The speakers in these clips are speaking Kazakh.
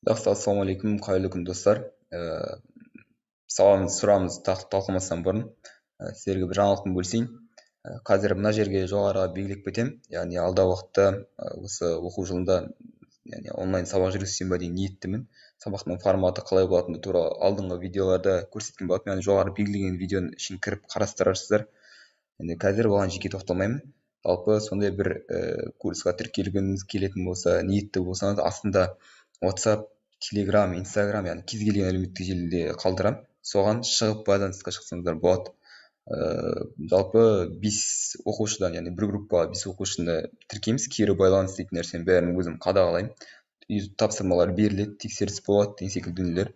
Жақсы, ассалаумағалейкум, қайырлы күн достар. Сауалымыз сұрағымызды талқыламастан бұрын сіздерге бір жаңалықпен бөлісейін. Қазір мына жерге жоғарыға белгілеп кетемін. Яғни алдағы уақытта осы оқу жылында онлайн сабақ жүргізсем ба деген ниеттімін. Сабақтың форматы қалай болатыны туралы алдыңғы видеоларда көрсеткен болатынмын. Яғни жоғары белгіленген видеоның ішін кіріп қарастырарсыздар. Енді қазір оған жеке тоқталмаймын. Жалпы сондай бір курсқа тіркелгіңіз келетін болса, ниетті болсаңыз, астында WhatsApp, Telegram, Instagram, яғни кез келген әлеуметтік желіде қалдырамын. Соған шығып байланысқа шықсаңыздар болады. Жалпы 5 оқушыдан, яғни бір группаға 5 оқушыны тіркейміз. Кері байланыс дейтін нәрсені бәрін өзім қадағалаймын. Тапсырмалар беріледі, тексеріс болады деген секілді дүниелер.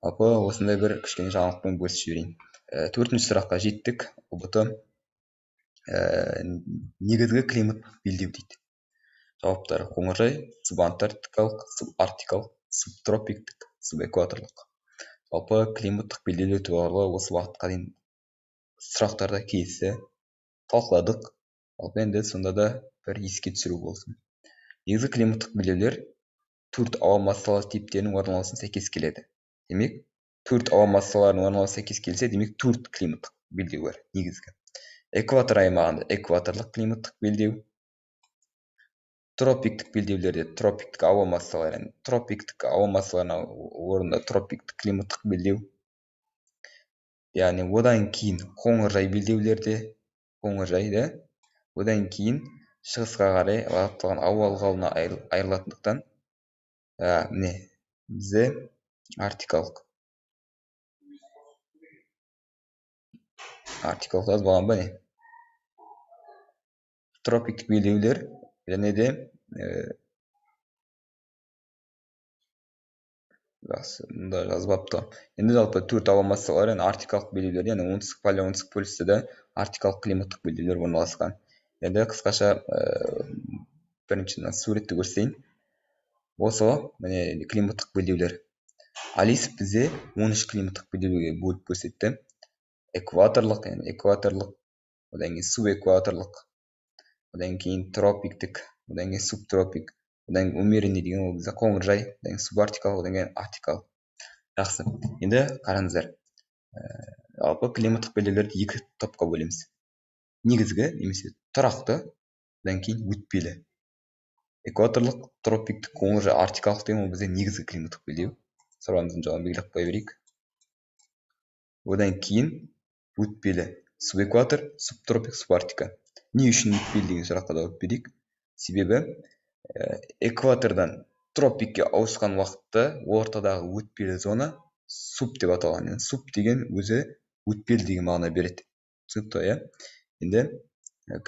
Жалпы осындай бір кішкене жаңалықпен бөлісіп жіберейін. 4-ші сұраққа жеттік. ұбт негізгі климат белдеу дейді. Жауаптары: қоңыржай, субантарктикалық, субарктикалық, субтропиктік, субэкваторлық. Жалпы климаттық белдеулер туралы осы уақытқа дейін сұрақтарда келесі талқыладық. Жалпы енді сонда да бір еске түсіру болсын. Негізгі климаттық белдеулер 4 ауа массалары типтерінің орналасуына сәйкес келеді. Демек, 4 ауа массаларының орналасуына сәйкес келсе, демек 4 климаттық белдеу бар негізгі. Экватор аймағында экваторлық климаттық белдеу, тропиктік белдеулерде тропиктік ауа массалары, тропиктік ауа массаларына орнында тропиктік климаттық белдеу. Яғни одан кейін қоңыржай белдеулерде, қоңыржайда, одан кейін шығысқа қарай бағытталған ауа ылғалына айырылатындықтан, міне бізде арктикалық жазып алған ба не? Тропиктік белдеулер және де мұнда жазбапты. Енді жалпы 4 ауа массалары арктикалық белдеулер, яғни оңтүстік полюс, оңтүстік полюсте арктикалық климаттық белдеулер орналасқан. Енді қысқаша бірінші суретті көрсетейін. Осы міне климаттық белдеулер. Алис бізде 13 климаттық белдеуге бөліп көрсетті. Экваторлық, яғни экваторлық, одан кейін субэкваторлық, одан кейін тропиктік, одан кейін субтропик, одан кейін умеренный деген ол бізде қоңыржай, одан кейін субарктикалық, одан кейін арктикалық. Жақсы. Енді қараңыздар. Жалпы климаттық белдеулерді 2 топқа бөлеміз. Негізгі немесе тұрақты, одан кейін өтпелі. Экваторлық, тропиктік, қоңыржай, арктикалық деген ол бізде негізгі климаттық белдеу. Сұрағымыздың жауабын белгілеп қоя берейік. Одан кейін өтпелі. Субэкватор, субтропик, субарктика. Не үшін өтпелі деген сұраққа жауап берейік. Себебі экватордан тропикке ауысқан уақытта ортадағы өтпелі зона суб деп аталған. Суб деген өзі өтпелі деген мағына береді. Түсінікті, иә? Енді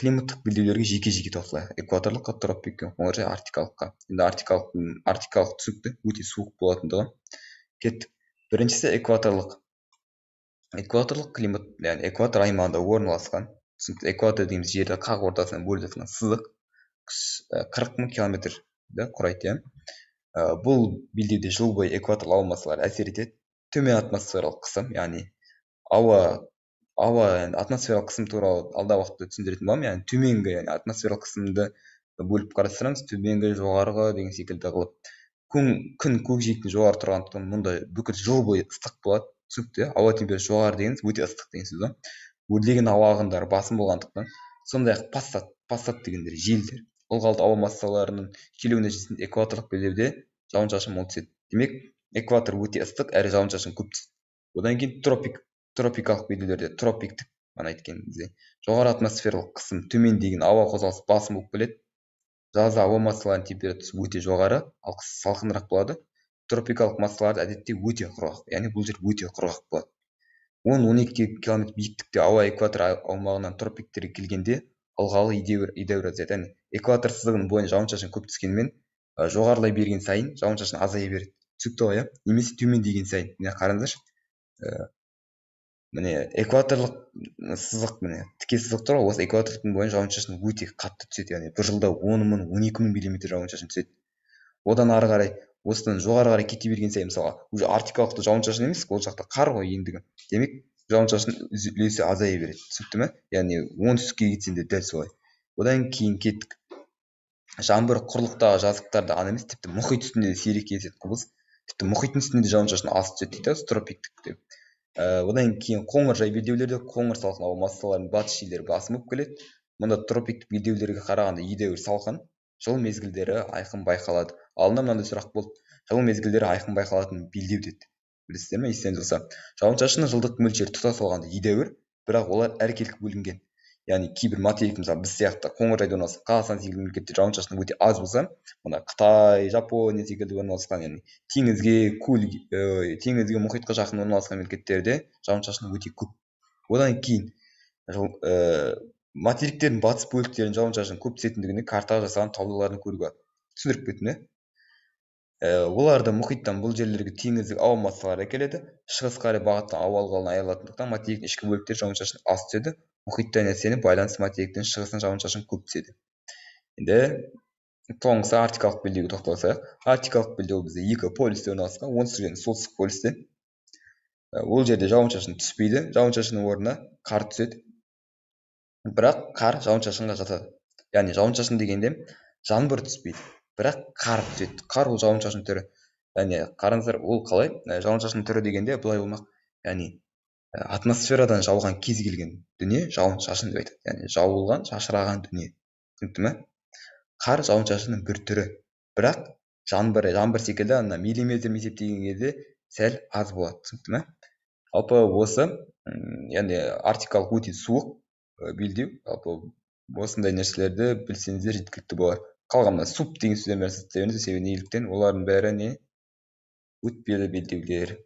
климаттық белдеулерге жеке-жеке тоқталайық. Экваторлыққа, тропикке, қоңыржай, арктикалыққа. Енді арктикалық түсінікті, өте суық болатындығы. Кеттік. Біріншісі экваторлық. Экваторлық климат, яғни экватор аймағында орналасқан. Түсінікті, экватор дейміз жерді қақ ортасынан бөліп жатқан сызық 40 000 километрді құрайды. Бұл белдеуде жыл бойы экваторлық ауа массалары әсер етеді. Төмен атмосфералық қысым, яғни ауа атмосфералық қысым туралы алдағы уақытта түсіндіретін боламын. Яғни төменгі атмосфералық қысымды бөліп қарастырамыз. Төменгі, жоғарғы деген секілді қылып. Күн көкжиектен жоғары тұрғандықтан мұнда бүкіл жыл бойы ыстық болады. Түсінікті, ауа температурасы жоғары дегеніміз өте ыстық деген сөз. Өрлеген ауа ағындары басым болғандықтан, сондай-ақ пассат дегендер желдер, ылғалды ауа массаларының келуі нәтижесінде экваторлық белдеуде жауын-шашын мол түседі. Демек, экватор өте ыстық, әрі жауын-шашын көп түседі. Одан кейін тропикалық белдеулерде тропиктік, бізде жоғары атмосфералық қысым төмен деген ауа қозғалысы басым болып келеді. Жазда ауа массаларының температурасы өте жоғары, ал қыс салқынырақ болады. Тропикалық массалар әдетте өте құрғақ, яғни бұл жер өте құрғақ болады. 10-12 км биіктікте ауа экватор аумағынан тропиктерге келгенде ылғалы едәуір азаяды. Яғни экватор сызығының бойына жауын-шашын көп түскенімен жоғарылай берген сайын жауын-шашын азая береді. Түсінікті ғой, немесе төмендеген сайын. Міне қараңыздаршы. Міне экваторлық сызық, міне тіке сызық тұр ғой, осы экватордың бойына жауын-шашын өте қатты түседі. Яғни бір жылда 10 000, 12 000 миллиметр жауын-шашын түседі. Одан ары қарай, осыдан жоғары қарай кете берген сайын, мысалға, уже арктикалықта жауын-шашын емес, ол жақта қар ғой ендігі. Демек, жауын-шашын үлесі азая береді. Түсінікті ме? Яғни оңтүстікке кетсең де дәл солай. Одан кейін кеттік. Жаңбыр құрлықтағы жазықтарда ғана емес, тіпті мұхит үстінде де сирек кездесетін құбылыс. тіпті мұхиттың үстінде жауын шашын аз түседі дейді тропиктік деп. Одан кейін қоңыржай белдеулерде қоңыр салқын ауа массаларының батыс жерлері басым болып келеді. Мұнда тропиктік белдеулерге қарағанда едәуір салқын, жыл мезгілдері айқын байқалады. Алдында мынандай сұрақ болды: жыл мезгілдері айқын байқалатын белдеу деді. Білесіздер ме? Естеріңізде болса, жауын шашынның жылдық мөлшері тұтас алғанда едәуір, бірақ олар әркелкі бөлінген. Яғни кейбір материк, мысалы біз сияқты қоңыржайда орналасқан Қазақстан секілді мемлекетте жауын шашын өте аз болса, мына Қытай, Жапония секілді орналасқан, яғни теңізге, мұхитқа жақын орналасқан мемлекеттерде жауын шашын өте көп. Одан кейін материктердің батыс бөліктерін жауын шашын көп түсетіндігіне картаға жасаған таулардың көруге болады. Түсіндіріп кеттім, оларды мұхиттан бұл жерлерге теңіздік ауа массалары әкеледі. Шығыс қарай бағыттан ауа ылғалынан айырылатындықтан материктің ішкі бөліктері жауын шашын аз түседі. Мұхиттан әсеріне байланысты материктің шығысынан жауын шашын көп түседі. Енді соңғысы арктикалық белдеуге тоқталсақ, арктикалық белдеу бізде екі полюсте орналасқан, оңтүстік және солтүстік полюсте. Ол жерде жауын шашын түспейді, жауын шашынның орнына қар түседі. Бірақ қар жауын шашынға жатады. Яғни жауын шашын дегенде жаңбыр түспейді, бірақ қар түседі. Қар ол жауын шашын түрі. Яғни қараңыздар, ол қалай? Жауын шашын түрі дегенде былай болмақ. Яғни атмосферадан жауған кез келген дүние жауын шашын деп айтады. Яғни жауылған, шашыраған дүние. Түсінікті ме? Қар жауын шашынның бір түрі. Бірақ жаңбыр секілді ана миллиметр есептеген кезде сәл аз болады. Түсінікті ме? Жалпы осы, яғни арктикалық өте суық белдеу. Жалпы осындай нәрселерді білсеңіздер жеткілікті болар. Қалғанда суп деген сөздермен себебі неліктен олардың бәрі не? Өтпелі белдеулер.